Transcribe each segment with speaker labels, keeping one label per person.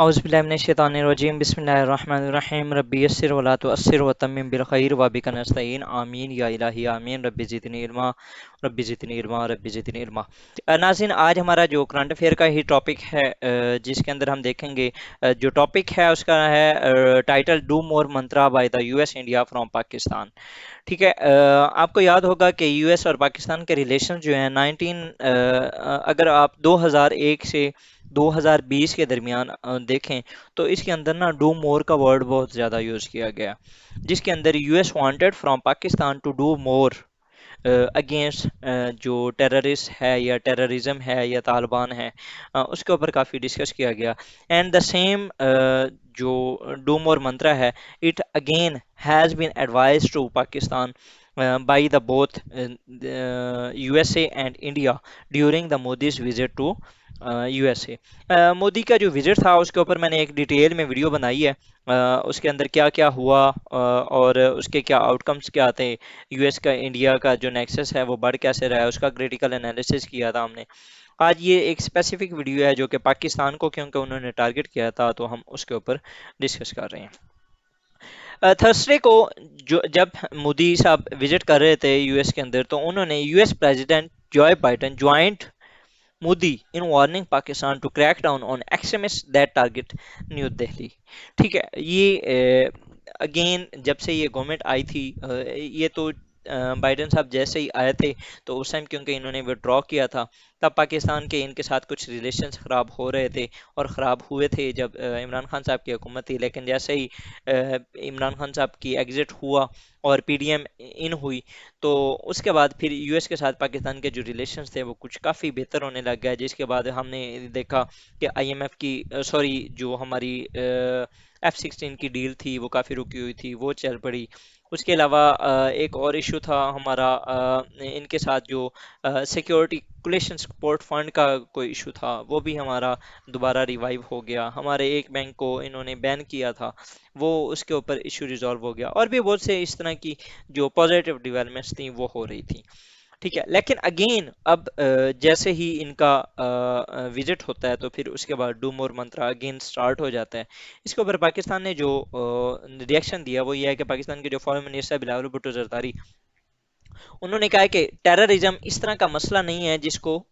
Speaker 1: اعوذ باللہ من الشیطان الرجیم بسم اللہ الرحمن الرحیم ربی یسر ولا تعسر وتمم بالخیر وبک نستعین آمین یا الہی آمین رب زدنی علما رب زدنی علما رب زدنی علما۔ ناظرین، آج ہمارا جو کرنٹ افیئر کا ہی ٹاپک ہے، جس کے اندر ہم دیکھیں گے، جو ٹاپک ہے اس کا ہے title do more mantra by the U S India from Pakistan. ٹھیک ہے، آپ کو یاد ہوگا کہ یو ایس اور پاکستان کے ریلیشن جو ہیں اگر آپ 2001 سے 2020 کے درمیان دیکھیں تو اس کے اندر نا ڈو مور کا ورڈ بہت زیادہ یوز کیا گیا، جس کے اندر U S wanted from Pakistan to do more against جو ٹیررسٹ ہے یا ٹیررزم ہے یا طالبان ہے، اس کے اوپر کافی ڈسکس کیا گیا۔ اینڈ دا سیم جو ڈو مور منترا ہے، it again has been advised to Pakistan by the both USA and India during the Modi's visit to USA۔ Modi کا جو وزٹ تھا اس کے اوپر میں نے ایک ڈیٹیل میں ویڈیو بنائی ہے، اس کے اندر کیا کیا ہوا اور اس کے کیا آؤٹ کمز کیا تھے۔ یو ایس کا انڈیا کا جو نیکسس ہے وہ بڑھ کیسے رہا ہے، اس کا کریٹیکل انالیسس کیا تھا ہم نے۔ آج یہ ایک اسپیسیفک ویڈیو ہے جو کہ پاکستان کو کیونکہ انہوں نے ٹارگٹ کیا تھا، تو ہم اس کے اوپر ڈسکس کر رہے ہیں۔ تھرسڈے کو جب مودی صاحب وزٹ کر رہے تھے یو ایس کے اندر، تو انہوں نے U S president Joe Biden joint Modi in warning Pakistan to crack down on extremist that target New Delhi. ٹھیک ہے، یہ اگین جب سے یہ گورنمنٹ آئی تھی، یہ تو بائیڈن صاحب جیسے ہی آئے تھے تو اس ٹائم کیونکہ انہوں نے ودرا کیا تھا، تب پاکستان کے ان کے ساتھ کچھ ریلیشنز خراب ہو رہے تھے اور خراب ہوئے تھے جب عمران خان صاحب کی حکومت تھی۔ لیکن جیسے ہی عمران خان صاحب کی ایگزٹ ہوا اور پی ڈی ایم ان ہوئی، تو اس کے بعد پھر یو ایس کے ساتھ پاکستان کے جو ریلیشنز تھے وہ کچھ کافی بہتر ہونے لگ گیا، جس کے بعد ہم نے دیکھا کہ آئی ایم ایف کی سوری جو ہماری F-16 کی ڈیل تھی وہ کافی رکی ہوئی تھی، وہ چل پڑی۔ اس کے علاوہ ایک اور ایشو تھا ہمارا، ان کے ساتھ جو سیکیورٹی کولیشن سپورٹ فنڈ کا کوئی ایشو تھا، وہ بھی ہمارا دوبارہ ریوائیو ہو گیا۔ ہمارے ایک بینک کو انہوں نے بین کیا تھا، وہ اس کے اوپر ایشو ریزالو ہو گیا، اور بھی بہت سے اس طرح کی جو پازیٹیو ڈیولپمنٹس تھیں وہ ہو رہی تھیں۔ ٹھیک ہے، لیکن اگین اب جیسے ہی ان کا وزٹ ہوتا ہے تو پھر اس کے بعد do more mantra again start ہو جاتا ہے۔ اس کے اوپر پاکستان نے جو ریئیکشن دیا وہ یہ ہے کہ پاکستان کے جو فارن منسٹر بلاول بھٹو زرداری، انہوں نے کہا ہے کہ ٹیررزم اس طرح کا مسئلہ نہیں ہے جس کو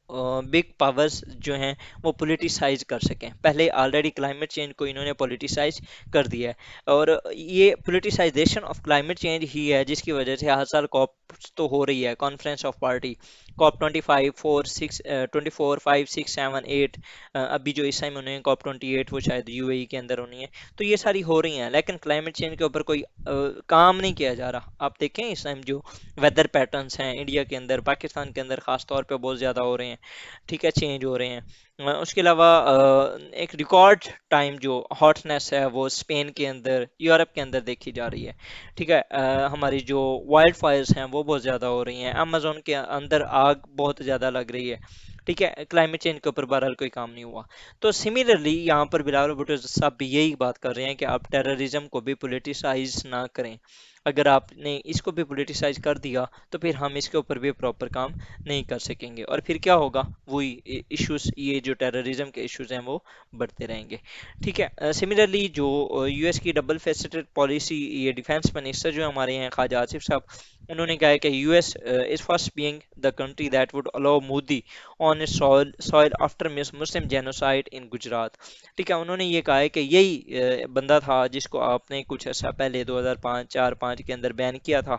Speaker 1: بگ پاورز جو ہیں وہ پولیٹیسائز کر سکیں۔ پہلے آلریڈی کلائمیٹ چینج کو انہوں نے پولیٹیسائز کر دیا ہے، اور یہ پولیٹیسائزیشن آف کلائمیٹ چینج ہی ہے جس کی وجہ سے ہر سال کاپ تو ہو رہی ہے، کانفرنس آف پارٹی کاپ 25 4 6 24 5 6 7 8، ابھی جو اس ٹائم انہوں نے کاپ 28 وہ شاید یو اے ای کے اندر ہونی ہے، تو یہ ساری ہو رہی ہیں، لیکن کلائمیٹ چینج کے اوپر کوئی کام نہیں کیا جا رہا۔ آپ دیکھیں اس ٹائم جو ویدر پیٹرنس ہیں انڈیا کے اندر، پاکستان کے اندر خاص طور پہ بہت زیادہ ہو رہے ہیں، ٹھیک ہے، چینج ہو رہے ہیں۔ اس کے علاوہ ایک ریکارڈ ٹائم جو ہاٹنس ہے وہ اسپین کے اندر، یورپ کے اندر دیکھی جا رہی ہے۔ ٹھیک ہے، ہماری جو وائلڈ فائرز ہیں وہ بہت زیادہ ہو رہی ہیں، امازون کے اندر آگ بہت زیادہ لگ رہی ہے۔ ٹھیک ہے، کلائمیٹ چینج کے اوپر بہرحال کوئی کام نہیں ہوا۔ تو سملرلی یہاں پر بلاول بھٹو صاحب بھی یہی بات کر رہے ہیں کہ آپ ٹیررزم کو بھی پولیٹیسائز نہ کریں۔ اگر آپ نے اس کو بھی پولیٹیسائز کر دیا تو پھر ہم اس کے اوپر بھی پراپر کام نہیں کر سکیں گے، اور پھر کیا ہوگا، وہی ایشوز، یہ جو ٹیررزم کے ایشوز ہیں وہ بڑھتے رہیں گے۔ ٹھیک ہے، سملرلی جو یو ایس کی ڈبل فیسٹڈ پالیسی، یہ ڈیفینس منسٹر جو ہمارے ہیں خواجہ آصف صاحب، انہوں نے کہا ہے کہ U S is first being the country that would allow Modi on soil after Muslim genocide in Gujarat. ٹھیک ہے، انہوں نے یہ کہا ہے کہ یہی بندہ تھا جس کو آپ نے کچھ عرصہ پہلے 2005 کے اندر بین کیا تھا۔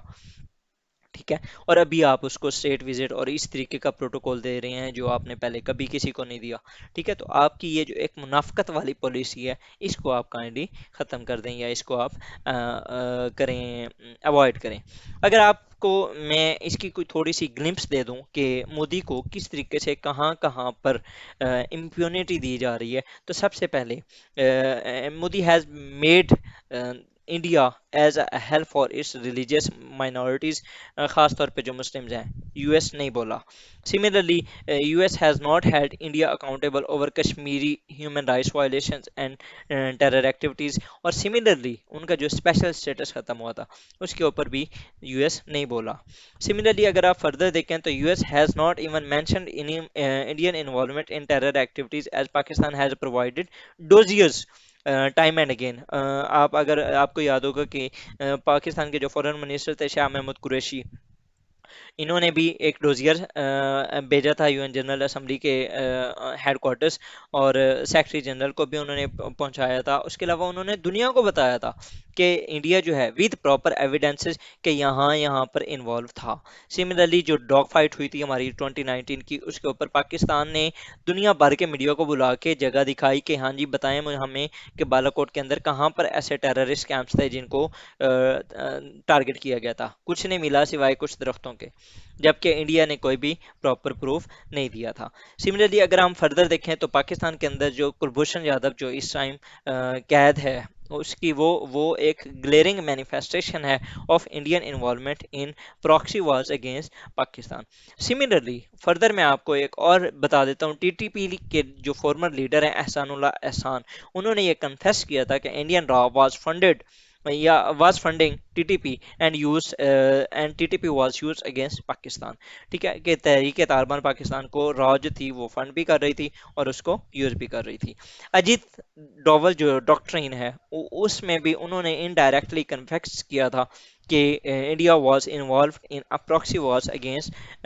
Speaker 1: ٹھیک ہے، اور ابھی آپ اس کو اسٹیٹ وزٹ اور اس طریقے کا پروٹوکول دے رہے ہیں جو آپ نے پہلے کبھی کسی کو نہیں دیا۔ ٹھیک ہے، تو آپ کی یہ جو ایک منافقت والی پالیسی ہے اس کو آپ کائنڈلی ختم کر دیں، یا اس کو آپ کریں، اوائڈ کریں۔ اگر آپ کو میں اس کی کوئی تھوڑی سی گلمپس دے دوں کہ مودی کو کس طریقے سے کہاں کہاں پر امپیونٹی دی جا رہی ہے، تو سب سے پہلے Modi has made India as a help for its religious minorities, خاص طور پہ جو مسلمز ہیں، یو ایس نہیں بولا. Similarly U S has not held India accountable over Kashmiri human rights violations and terror activities. اور سملرلی ان کا جو اسپیشل اسٹیٹس ختم ہوا تھا اس کے اوپر بھی یو ایس نہیں بولا. سملرلی اگر آپ فردر دیکھیں تو U S has not even mentioned Indian involvement in terror activities as Pakistan has provided dossiers time and again. آپ اگر آپ کو یاد ہوگا کہ پاکستان کے جو فورن منسٹر تھے شاہ محمود قریشی، انہوں نے بھی ایک ڈوزیئر بھیجا تھا یو این جنرل اسمبلی کے ہیڈ کوارٹرز، اور سیکرٹری جنرل کو بھی انہوں نے پہنچایا تھا. اس کے علاوہ انہوں نے دنیا کو بتایا تھا کہ انڈیا جو ہے ود پراپر ایویڈنسز کہ یہاں پر انوالو تھا. سملرلی جو ڈاگ فائٹ ہوئی تھی ہماری 2019 کی، اس کے اوپر پاکستان نے دنیا بھر کے میڈیا کو بلا کے جگہ دکھائی کہ ہاں جی بتائیں ہمیں کہ بالا کوٹ کے اندر کہاں پر ایسے ٹیررسٹ کیمپس تھے جن کو ٹارگٹ کیا گیا تھا. کچھ نہیں ملا سوائے کچھ درختوں کے، جبکہ انڈیا نے کوئی بھی پراپر پروف نہیں دیا تھا. سملرلی اگر ہم فردر دیکھیں تو پاکستان کے اندر جو کلبھوشن یادو جو اس ٹائم قید ہے، اس کی وہ ایک گلیئرنگ مینیفیسٹیشن ہے of Indian involvement in proxy wars against Pakistan. Similarly further میں آپ کو ایک اور بتا دیتا ہوں، ٹی ٹی پی کے جو فارمر لیڈر ہیں احسان اللہ احسان، انہوں نے یہ کنفیس کیا تھا کہ انڈین را واز فنڈڈ یا was funding T T P and T T P was use against Pakistan. ٹھیک ہے کہ تحریک طالبان پاکستان کو را جو تھی وہ فنڈ بھی کر رہی تھی اور اس کو یوز بھی کر رہی تھی. اجیت ڈوول جو ڈاکٹرین ہے اس میں بھی انہوں نے انڈائریکٹلی کنفیکس کیا تھا کہ India was involved in a proxy wars against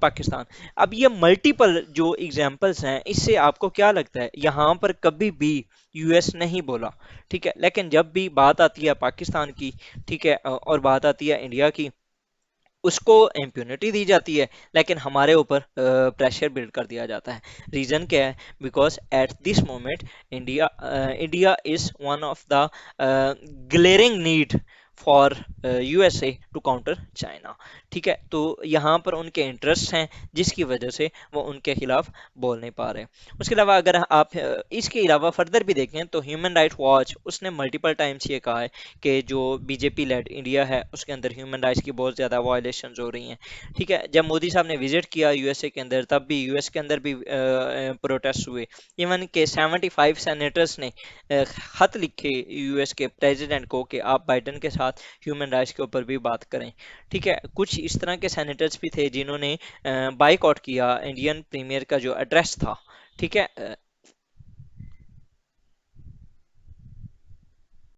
Speaker 1: Pakistan. اب یہ ملٹیپل جو ایگزامپلس ہیں، اس سے آپ کو کیا لگتا ہے یہاں پر کبھی بھی یو ایس نہیں بولا؟ ٹھیک ہے، لیکن جب بھی بات آتی ہے پاکستان کی، ٹھیک ہے، اور بات آتی ہے انڈیا کی، اس کو امپیونٹی دی جاتی ہے لیکن ہمارے اوپر پریشر بلڈ کر دیا جاتا ہے. ریزن کیا ہے؟ Because at this moment India is one of the glaring need for U S A to counter China. ٹھیک ہے، تو یہاں پر ان کے انٹرسٹ ہیں جس کی وجہ سے وہ ان کے خلاف بول نہیں پا رہے. اس کے علاوہ اگر آپ اس کے علاوہ فردر بھی دیکھیں تو ہیومن رائٹ واچ اس نے ملٹیپل ٹائمس یہ کہا ہے کہ جو بی جے پی لیڈ انڈیا ہے اس کے اندر ہیومن رائٹس کی بہت زیادہ وائلیشنز ہو رہی ہیں. ٹھیک ہے، جب مودی صاحب نے وزٹ کیا یو ایس اے کے اندر تب بھی یو ایس کے اندر بھی پروٹیسٹ ہوئے. ایون کہ 75 سینیٹرز نے خط لکھے یو ایس کے پریزیڈنٹ کو کہ آپ بائیڈن کے ساتھ ہیومن رائٹس کے اوپر بھی بات کریں. ٹھیک ہے، کچھ اس طرح کے سینیٹرز بھی تھے جنہوں نے بائیک آؤٹ کیا انڈین پریمیئر کا جو ایڈریس تھا. ٹھیک ہے،